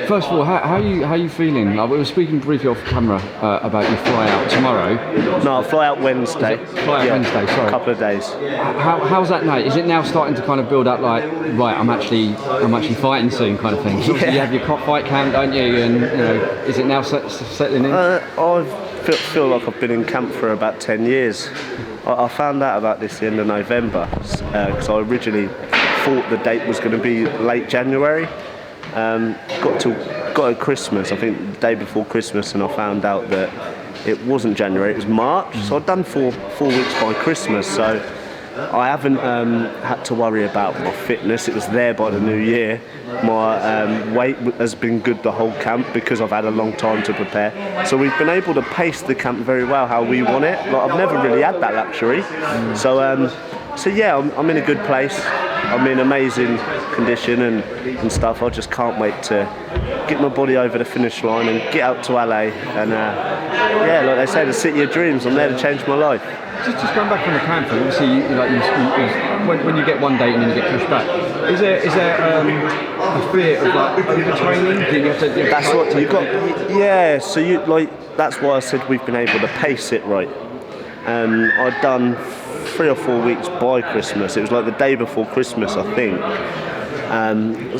First of all, how you feeling? Like, we were speaking briefly off camera about your fly out tomorrow. No, I'll fly out Wednesday. Fly out Wednesday, sorry. A couple of days. How's that now? Is it now starting to kind of build up like, right, I'm actually fighting soon kind of thing? So obviously you have your fight camp, don't you? And you know, is it now settling in? I feel like I've been in camp for about 10 years. I found out about this at the end of November because I originally thought the date was going to be late January. Got to Christmas, I think the day before Christmas, and I found out that it wasn't January, it was March. So I'd done 4 weeks by Christmas, so I haven't had to worry about my fitness. It was there by the new year. My weight has been good the whole camp because I've had a long time to prepare. So we've been able to pace the camp very well how we want it. Like, I've never really had that luxury. So yeah, I'm in a good place. I'm in amazing condition and stuff. I just can't wait to get my body over the finish line and get out to LA. And yeah, like they say, the city of dreams. I'm there to change my life. Just going back on the camp, obviously, when you get one date and then you get pushed back, is there a fear of like overtraining? Do you have to? That's what you got. Yeah, so you like. That's why I said we've been able to pace it right. I'd done 3 or 4 weeks by Christmas. It was like the day before Christmas, I think.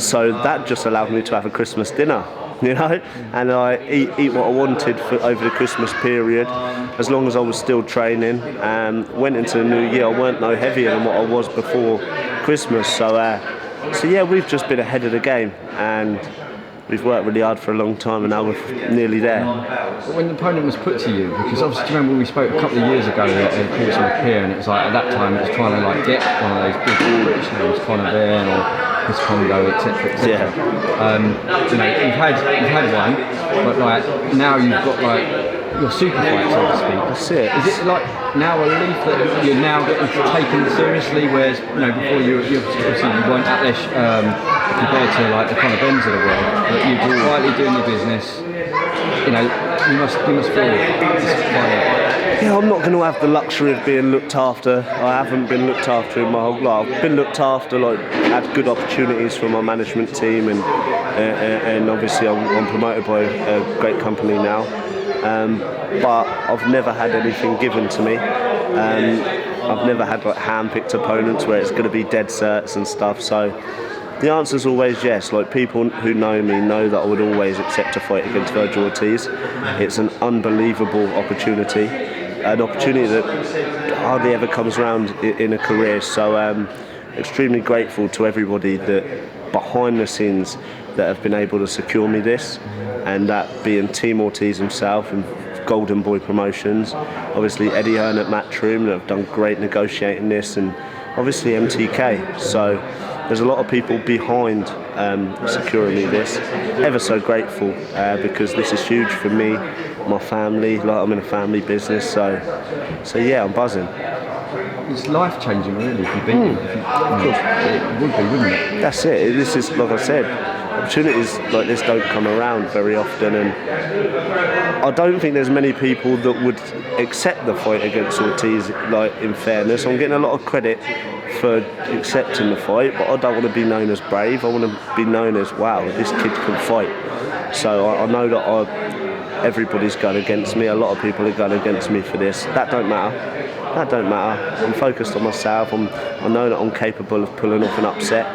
So that just allowed me to have a Christmas dinner, you know, and I eat what I wanted over the Christmas period, as long as I was still training. Went into the new year, I weren't no heavier than what I was before Christmas. So yeah, we've just been ahead of the game, and we've worked really hard for a long time, and now we're nearly there. When the opponent was put to you, because obviously, do you remember we spoke a couple of years ago at a course of Pier, and it was like at that time it was trying to like get one of those big British names, Conor Byrne or Chris Congo, etc. Yeah. You know, you've had one, but like now you've got like your super fight, so to speak. That's it. Is it like now a relief that you're now getting taken seriously, whereas you know before you obviously you weren't out there compared to like the Conor Byrnes of the world, but you're quietly doing your business. You know, you must feel this. Yeah, I'm not going to have the luxury of being looked after. I haven't been looked after in my whole life. I've been looked after, like had good opportunities from my management team, and obviously I'm promoted by a great company now. But I've never had anything given to me. I've never had like hand-picked opponents where it's going to be dead certs and stuff. So the answer's always yes. Like, people who know me know that I would always accept a fight against Vergil Ortiz. It's an unbelievable opportunity, an opportunity that hardly ever comes around in a career. So extremely grateful to everybody that behind the scenes that have been able to secure me this, and that being Team Ortiz himself and Golden Boy Promotions, obviously Eddie Hearn at Matchroom that have done great negotiating this, and obviously MTK. So there's a lot of people behind securing me this. Ever so grateful because this is huge for me, my family. Like, I'm in a family business, so yeah, I'm buzzing. It's life changing, really. If you beat him, it would be, wouldn't it? That's it. This is, like I said, opportunities like this don't come around very often, and I don't think there's many people that would accept the fight against Ortiz. Like, in fairness, I'm getting a lot of credit for accepting the fight, but I don't want to be known as brave. I want to be known as, wow, this kid can fight. So I know that everybody's going against me. A lot of people are going against me for this. That don't matter. I'm focused on myself. I know that I'm capable of pulling off an upset,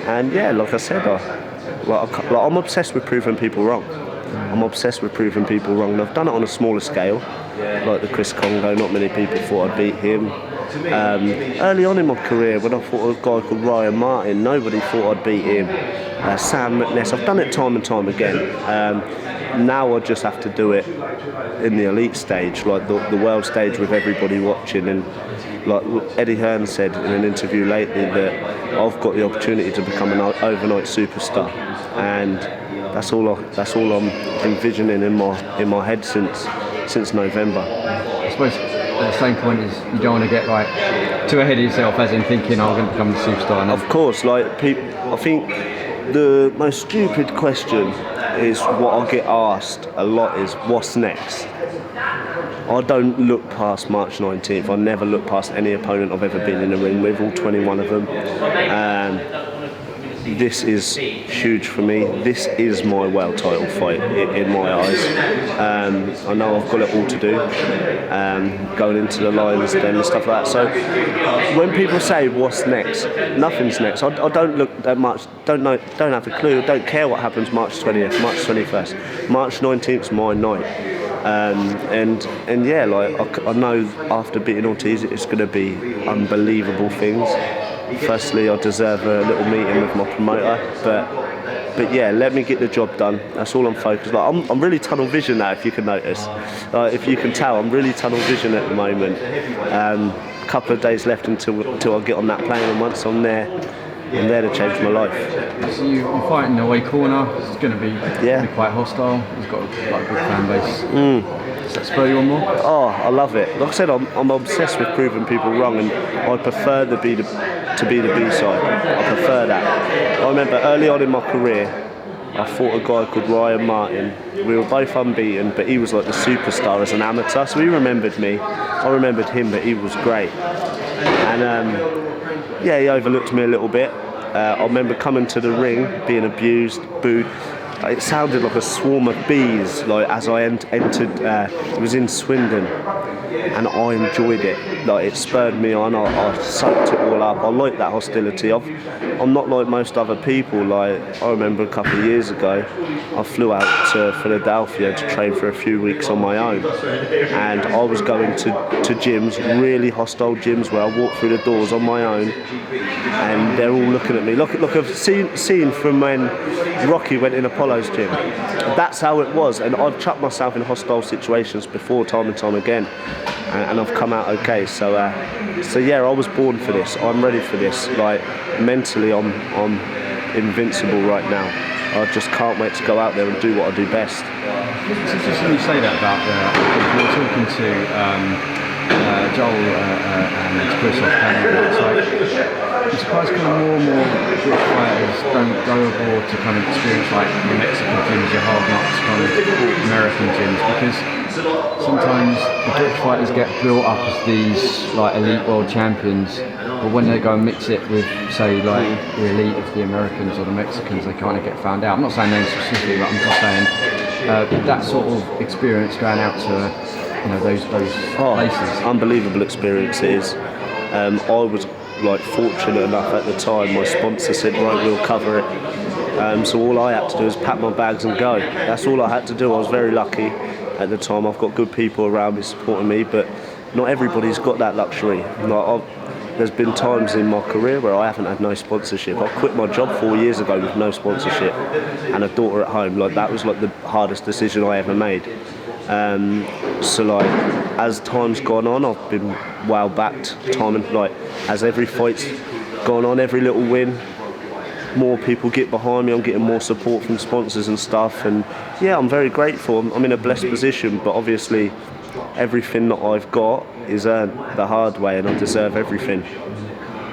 and yeah, like I said, I'm obsessed with proving people wrong. I'm obsessed with proving people wrong, and I've done it on a smaller scale, like the Chris Congo. Not many people thought I'd beat him. Early on in my career, when I fought a guy called Ryan Martin, nobody thought I'd beat him. Sam McNess, I've done it time and time again. Now I just have to do it in the elite stage, like the world stage with everybody watching. And like Eddie Hearn said in an interview lately, that I've got the opportunity to become an overnight superstar, and that's all I'm envisioning in my head since November. I suppose at the same point is you don't want to get like too ahead of yourself, as in thinking, I'm going to become a superstar. And of course, like I think the most stupid question is what I get asked a lot is, what's next? I don't look past March 19th. I never look past any opponent I've ever been in the ring with, all 21 of them. this is huge for me. This is my world title fight in my eyes. I know I've got it all to do, going into the Lions Den and stuff like that. So when people say what's next, nothing's next. I don't look that much. Don't have a clue. Don't care what happens March 20th, March 21st, March 19th is my night. And yeah, like I know after beating Ortiz, it's going to be unbelievable things. Firstly, I deserve a little meeting with my promoter, but yeah, let me get the job done. That's all I'm focused. Like I'm really tunnel vision now, if you can notice. If you can tell, I'm really tunnel vision at the moment. A couple of days left until I get on that plane, and once I'm there to change my life. So you're fighting the away corner. It's going to be quite hostile. He's got like a big fan base. Does that spur you on more? Oh, I love it. Like I said, I'm obsessed with proving people wrong, and I prefer to be the B-side. I prefer that. I remember early on in my career, I fought a guy called Ryan Martin. We were both unbeaten, but he was like the superstar as an amateur, so he remembered me. I remembered him, but he was great. And yeah, he overlooked me a little bit. I remember coming to the ring, being abused, booed. It sounded like a swarm of bees, like as I entered. It was in Swindon, and I enjoyed it. Like it spurred me on. I soaked it all up. I like that hostility. I'm not like most other people. Like I remember a couple of years ago, I flew out to Philadelphia to train for a few weeks on my own, and I was going to gyms, really hostile gyms, where I walked through the doors on my own, and they're all looking at me. Look, I've seen from when Rocky went in Apollo's gym. That's how it was, and I've chucked myself in hostile situations before, time and time again, and I've come out okay. So yeah, I was born for this. I'm ready for this. Like mentally, I'm invincible right now. I just can't wait to go out there and do what I do best. It's interesting you say that about we were talking to Joel and Chris off camera. It's like I'm surprised kind of more and more British fighters don't go abroad to kind of experience like the Mexican gyms, your hard knocks, kind of American gyms, because sometimes the British fighters get built up as these like elite world champions, but when they go and mix it with, say, like the elite of the Americans or the Mexicans, they kind of get found out. I'm not saying names specifically, but I'm just saying that sort of experience going out to those places. Unbelievable experience it is. I was like fortunate enough at the time. My sponsor said, right, we'll cover it. So all I had to do was pack my bags and go. That's all I had to do. I was very lucky at the time. I've got good people around me supporting me, but not everybody's got that luxury. There's been times in my career where I haven't had no sponsorship. I quit my job 4 years ago with no sponsorship and a daughter at home. Like that was like the hardest decision I ever made. So like as time's gone on, I've been well backed. As every fight's gone on, every little win, more people get behind me. I'm getting more support from sponsors and stuff, and yeah, I'm very grateful. I'm in a blessed position, but obviously everything that I've got is earned the hard way, and I deserve everything.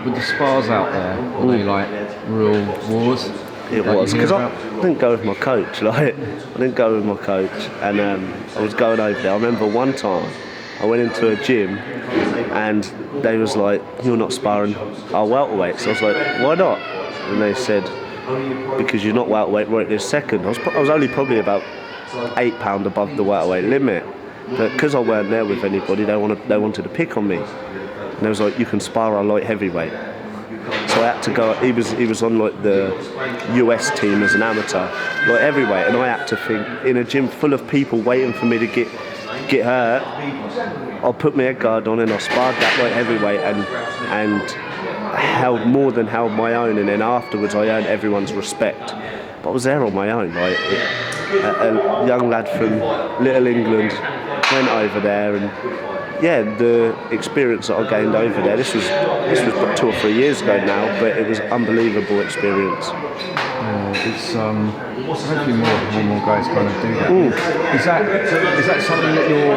With the spars out there, were they like real wars? It was, because I didn't go with my coach. I didn't go with my coach, and I was going over there. I remember one time I went into a gym and they was like, "You're not sparring our welterweight." So I was like, "Why not?" And they said, "Because you're not welterweight right this second." I was only probably about £8 above the welterweight limit, but because I weren't there with anybody, they wanted to pick on me. And they was like, "You can spar our light heavyweight." So I had to go. He was on like the US team as an amateur, like heavyweight, and I had to think in a gym full of people waiting for me to get hurt. I put my head guard on and I sparred that light heavyweight and held my own, and then afterwards I earned everyone's respect. But I was there on my own. Like a young lad from Little England went over there, and yeah, the experience that I gained over there, this was 2 or 3 years ago now, but it was an unbelievable experience. It's hopefully more guys kind of do that. Is that something that you're?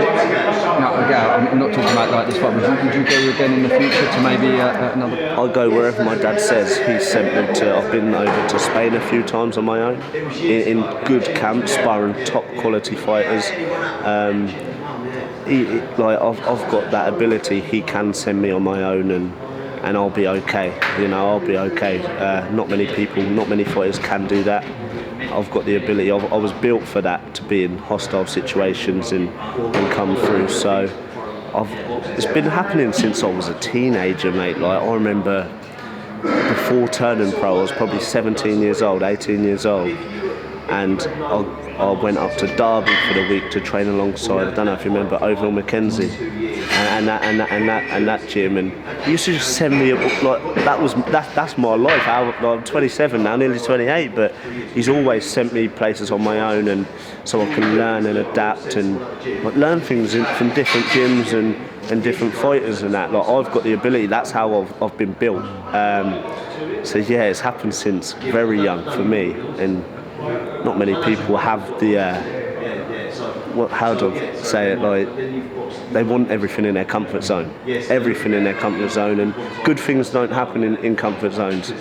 Again, I'm not talking about like this fight. Would you go again in the future to maybe another? I'll go wherever my dad says. He's sent me to. I've been over to Spain a few times on my own, in good camps, sparring top quality fighters. I've got that ability. He can send me on my own, and and I'll be okay. You know, I'll be okay. Not many people, not many fighters can do that. I've got the ability. I was built for that, to be in hostile situations and come through. So it's been happening since I was a teenager, mate. Like, I remember before turning pro, I was probably 17 years old, 18 years old, and I went up to Derby for the week to train alongside, I don't know if you remember, Overall Mackenzie, and that gym, and he used to just send me like that's my life. I'm 27 now, nearly 28, but he's always sent me places on my own, and so I can learn and adapt and like, learn things from different gyms and different fighters and that. Like, I've got the ability. That's how I've been built. So yeah, it's happened since very young for me, and not many people have the how do I say it, like, they want everything in their comfort zone, and good things don't happen in comfort zones.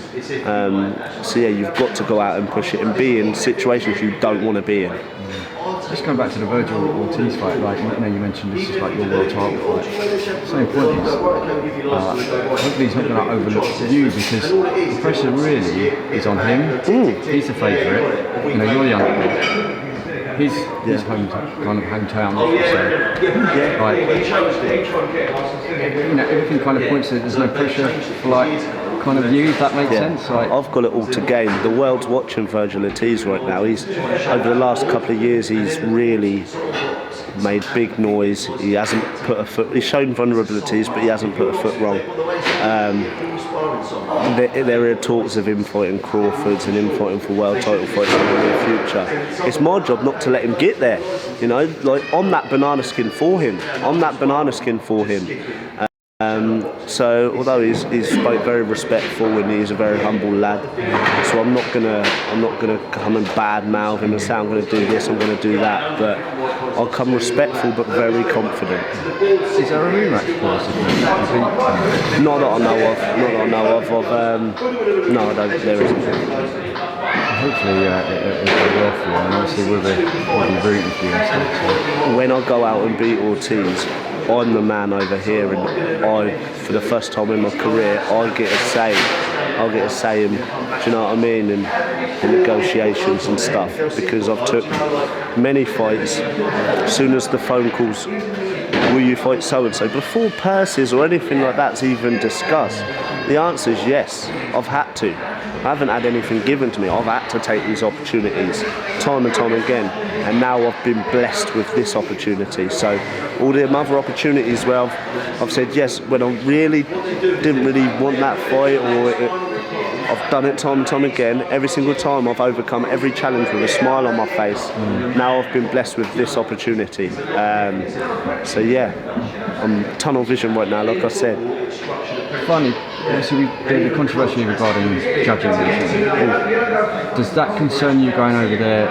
So yeah, you've got to go out and push it and be in situations you don't want to be in. Just going back to the Vergil Ortiz fight, like, you know, you mentioned this is like your world title fight. Same point is, hopefully he's not going to overlook you, because the pressure really is on him. He's the favourite. You know, you're the underdog. His hometown. So, like, you know, everything kind of points to there's no pressure for, like, kind of you, if that makes sense. Like, I've got it all to gain. The world's watching Vergil Ortiz right now. He's, over the last couple of years, he's really made big noise. He hasn't put a foot. He's shown vulnerabilities, but he hasn't put a foot wrong. There are talks of him fighting Crawfords and him fighting for world title fights in the near future. It's my job not to let him get there. You know, like, I'm that banana skin for him. So although he's very respectful and he's a very humble lad, so I'm not gonna come and badmouth him and say I'm gonna do this, I'm gonna do that, but I'll come respectful but very confident. Is there a rematch for us? Not that I know of. No, I don't. There isn't. Hopefully it'll go well for you, and obviously we'll be rooting for you and stuff. So. When I go out and beat Ortiz, I'm the man over here, and for the first time in my career, I get a say. I'll get a say in, do you know what I mean, in negotiations and stuff, because I've took many fights. As soon as the phone calls, will you fight so and so, before purses or anything like that's even discussed, the answer is yes. I've had to. I haven't had anything given to me. I've had to take these opportunities time and time again, and now I've been blessed with this opportunity. So all the other opportunities where I've said yes when I really didn't really want that fight, or I've done it time and time again. Every single time I've overcome every challenge with a smile on my face. Now I've been blessed with this opportunity. So yeah, I'm tunnel vision right now, like I said. Funny, obviously the controversy regarding judging recently. Does that concern you going over there?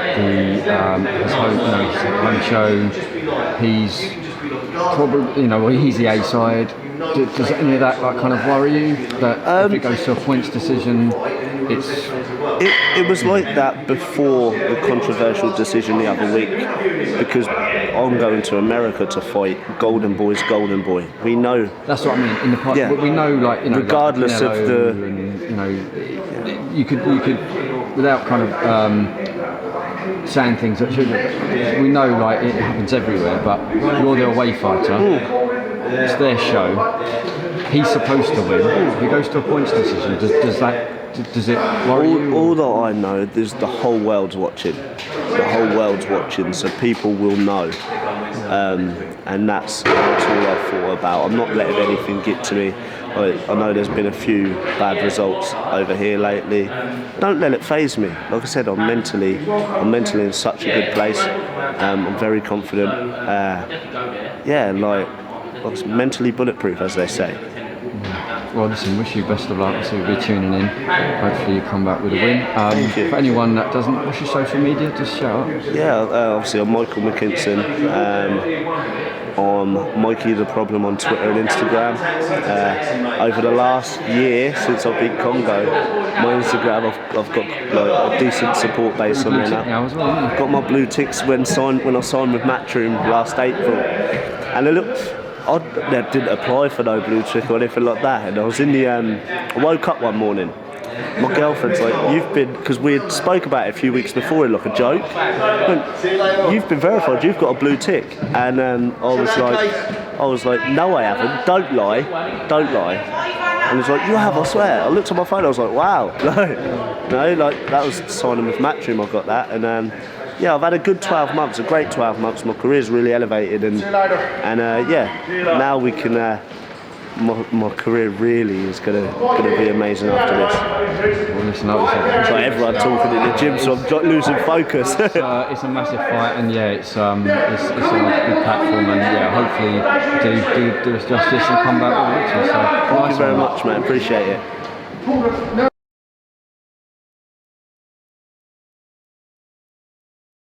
His home show. He's probably, you know, he's the A side. Does any of that like kind of worry you? That if it goes to a points decision, it was like that before the controversial decision the other week, because I'm going to America to fight Golden Boy's Golden Boy. We know. That's what I mean. In the past, we know, like, you know, regardless like of the, and, you know, you could without kind of saying things that shouldn't. We know, like, it happens everywhere, but you're the away fighter. It's their show. He's supposed to win. If he goes to a points decision, does it worry you? All that I know is the whole world's watching. So people will know. And that's all I've thought about. I'm not letting anything get to me. I know there's been a few bad results over here lately. Don't let it faze me. Like I said, I'm mentally in such a good place. I'm very confident. Mentally bulletproof, as they say. Well, listen, wish you best of luck. So we'll be tuning in. Hopefully you come back with a win. Thank you. For anyone that doesn't, what's your social media? Just shout out. Yeah, obviously I'm Michael McKinson. I'm Mikey the Problem on Twitter and Instagram. Over the last year, since I beat Congo, my Instagram, I've got like a decent support base on there now. I've got my blue ticks when I signed with Matchroom last April. And I didn't apply for no blue tick or anything like that, and I was in the. I woke up one morning. My girlfriend's like, "You've been," because we had spoke about it a few weeks before in like a joke. Went, "You've been verified. You've got a blue tick," and I was like, "No, I haven't. Don't lie. Don't lie." And he's like, "You have, I swear." I looked at my phone. I was like, "Wow." No, like that was signing with Matchroom. I got that, and yeah, I've had a good 12 months, a great 12 months. My career's really elevated, and yeah, now we can. My career really is gonna be amazing after this. Well, listen, it's like everyone talking in the gym, so I'm losing focus. It's a massive fight, and yeah, it's a big platform, and yeah, hopefully do us justice and come back with victory. So thank you very much, man. Appreciate it.